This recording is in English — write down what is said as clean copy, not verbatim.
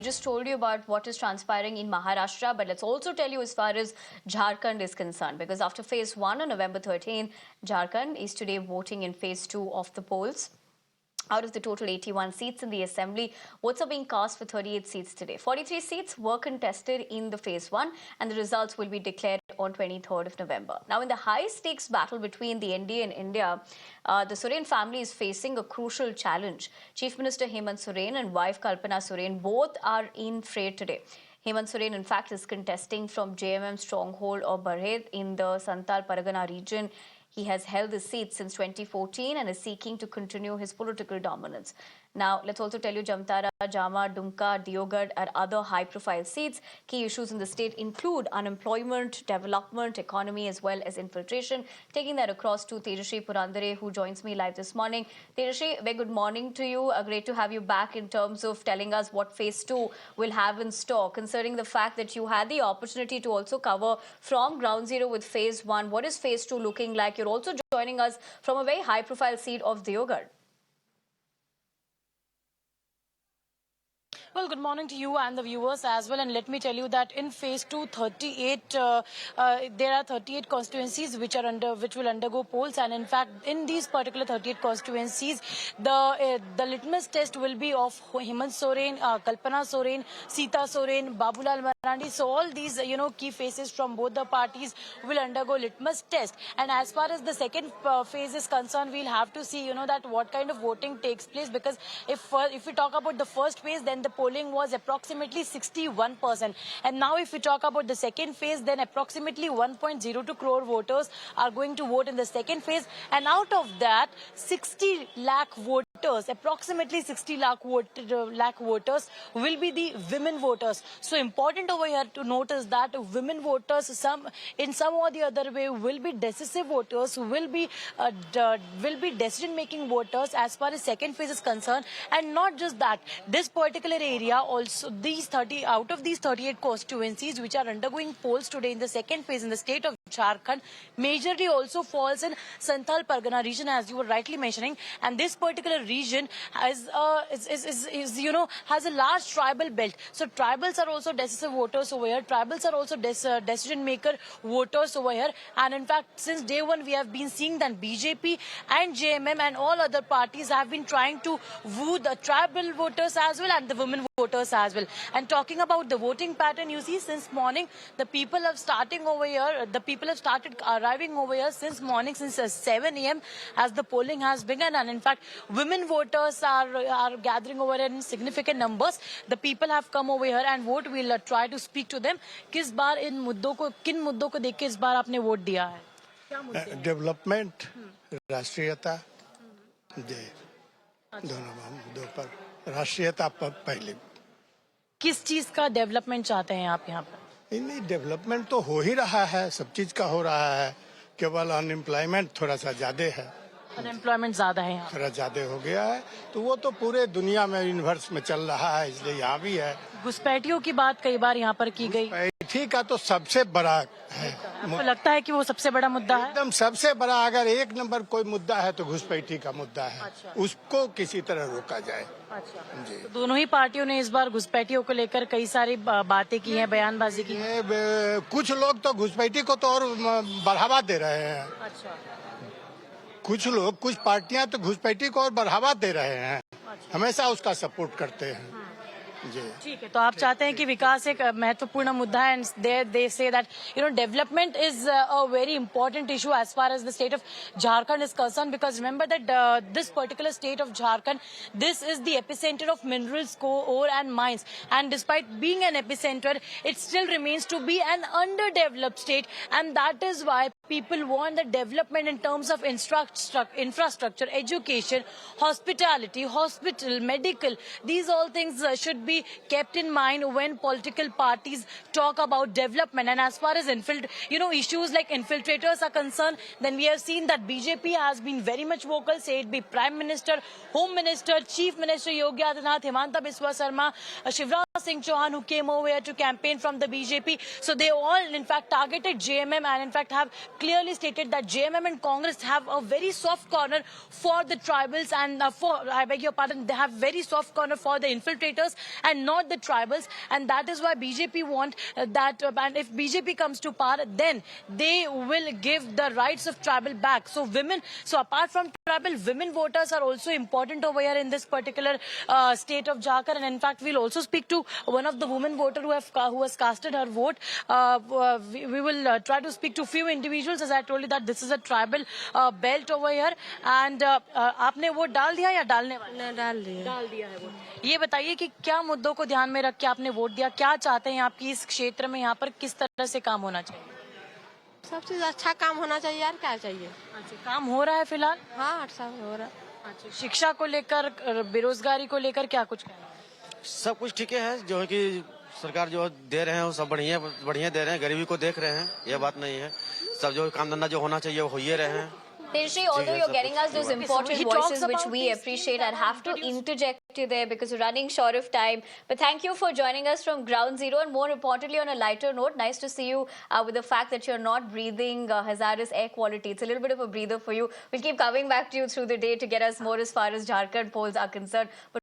just told you about what is transpiring in Maharashtra, but let's also tell you as far as Jharkhand is concerned, because after phase 1 on November 13, Jharkhand is today voting in phase 2 of the polls. Out of the total 81 seats in the assembly, votes are being cast for 38 seats today. 43 seats were contested in the phase 1, and the results will be declared on 23rd of November. Now, in the high-stakes battle between the NDA and India, the Soren family is facing a crucial challenge. Chief Minister Hemant Soren and wife Kalpana Soren both are in fray today. Hemant Soren, in fact, is contesting from JMM stronghold of Barhet in the Santal Pargana region. He has held the seat since 2014 and is seeking to continue his political dominance. Now, let's also tell you Jamtara, Jama, Dumka, Deoghar are other high-profile seats. Key issues in the state include unemployment, development, economy, as well as infiltration. Taking that across to Tejashree Purandare, who joins me live this morning. Tejashree, very good morning to you. Great to have you back in terms of telling us what phase 2 will have in store, considering the fact that you had the opportunity to also cover from ground zero with phase 1. What is phase 2 looking like? You're also joining us from a very high-profile seat of Deoghar. Well, good morning to you and the viewers as well. And let me tell you that in phase 2, there are 38 constituencies which will undergo polls. And in fact, in these particular 38 constituencies, the litmus test will be of Hemant Soren, Kalpana Soren, Sita Soren, Babulal Marandi. So all these, key faces from both the parties will undergo litmus test. And as far as the second phase is concerned, we'll have to see, that what kind of voting takes place. Because if we talk about the first phase, then the polling was approximately 61%. And now if we talk about the second phase, then approximately 1.02 crore voters are going to vote in the second phase. And out of that, 60 lakh voters, approximately 60 lakh voters will be the women voters. So important over here to notice that women voters, in some or the other way, will be decisive voters, will be decision-making voters as far as second phase is concerned. And not just that, this particular area also, out of these 38 constituencies which are undergoing polls today in the second phase in the state of Jharkhand, majorly also falls in Santal Pargana region, as you were rightly mentioning. And this particular region has a large tribal belt. So tribals are also decisive voters over here. Tribals are also decision maker voters over here. And in fact, since day one, we have been seeing that BJP and JMM and all other parties have been trying to woo the tribal voters as well and the women voters as well. And talking about the voting pattern, you see, since morning, the people have started arriving over here since morning, since 7 a.m. as the polling has begun. And in fact, women voters are gathering over here in significant numbers. The people have come over here and vote. We'll try to speak to them. किन मुद्दों को देख के इस बार आपने vote दिया है? क्या मुद्दे हैं? डेवलपमेंट, राष्ट्रीयता, दोनों मुद्दों पर राष्ट्रीयता पहले। किस चीज का डेवलपमेंट चाहते हैं आप यहाँ पर? नहीं, डेवलपमेंट तो हो ही रहा है, सब चीज का हो रहा है, केवल अनएम्प्लॉयमेंट थोड़ा सा ज्यादा है। अनएम्प्लॉयमेंट ज्यादा है यहाँ? थोड़ा ज्यादा हो गया है, तो वो तो पूरे दुनिया में यूनिवर्स में चल रहा है, इसलिए यहाँ भी है। घुसपैठियों की बात कई बार यहाँ पर की गई। ठीक है, तो सबसे बड़ा है। आपको लगता है कि वो सबसे बड़ा मुद्दा है? एकदम सबसे बड़ा, अगर एक नंबर कोई मुद्दा है तो घुसपैठी का मुद्दा है। अच्छा। उसको किसी तरह रोका जाए। अच्छा जी। तो दोनों ही पार्टियों ने इस बार घुसपैठियों को लेकर कई सारी बातें की हैं, बयानबाजी की है। कुछ लोग तो घुसपैठी को तो और बढ़ावा दे रहे हैं। अच्छा। कुछ पार्टियां तो घुसपैठी को और बढ़ावा दे रहे हैं। अच्छा। हमेशा उसका सपोर्ट करते हैं। ठीक है, तो आप चाहते हैं कि विकास एक महत्वपूर्ण मुद्दा है, and they say that development is a very important issue as far as the state of Jharkhand is concerned, because remember that this particular state of Jharkhand, this is the epicenter of minerals, ore and mines, and despite being an epicenter, it still remains to be an underdeveloped state, and that is why people want the development in terms of infrastructure, education, hospitality, hospital, medical. These all things should be kept in mind when political parties talk about development. And as far as issues like infiltrators are concerned, then we have seen that BJP has been very much vocal, say it be Prime Minister, Home Minister, Chief Minister Yogi Adityanath, Himanta Biswa Sarma, Shivraj Singh Chauhan, who came over here to campaign from the BJP. So they all, in fact, targeted JMM and, in fact, have clearly stated that JMM and Congress have a very soft corner for the tribals and I beg your pardon, they have very soft corner for the infiltrators and not the tribals, and that is why BJP want that, and if BJP comes to power, then they will give the rights of tribal back. So women, so apart from tribal, women voters are also important over here in this particular state of Jharkhand, and in fact we'll also speak to one of the women voter who has casted her vote. We will try to speak to few individuals. As I told you that this is a tribal belt over here, and आपने vote डाल दिया या डालने वाले? ना डाल दिया। डाल दिया है वोट। ये बताइए कि क्या मुद्दों को ध्यान में रख के आपने वोट दिया, क्या चाहते हैं आपकी इस क्षेत्र में, यहाँ पर किस तरह से काम होना चाहिए? सब चीज अच्छा काम होना चाहिए यार, क्या चाहिए? अच्छा, काम हो रहा है फिलहाल? हाँ, सब हो रहा है। अच्छा, शिक्षा को लेकर, बेरोजगारी को लेकर क्या कुछ कहना है? सब कुछ ठीक है, जो है कि सरकार जो दे रहे हैं वो सब बढ़िया बढ़िया दे रहे हैं, गरीबी को देख रहे हैं, ये बात नहीं है। सब जो काम धंधा जो होना चाहिए वो हो ही रहे हैं। Tejashree, although you're getting us those important he voices talks which about we these appreciate, things I'd that have are to introduced. interject you there because we're running short of time. But thank you for joining us from Ground Zero, and more importantly, on a lighter note, nice to see you with the fact that you're not breathing hazardous air quality. It's a little bit of a breather for you. We'll keep coming back to you through the day to get us more as far as Jharkhand polls are concerned. But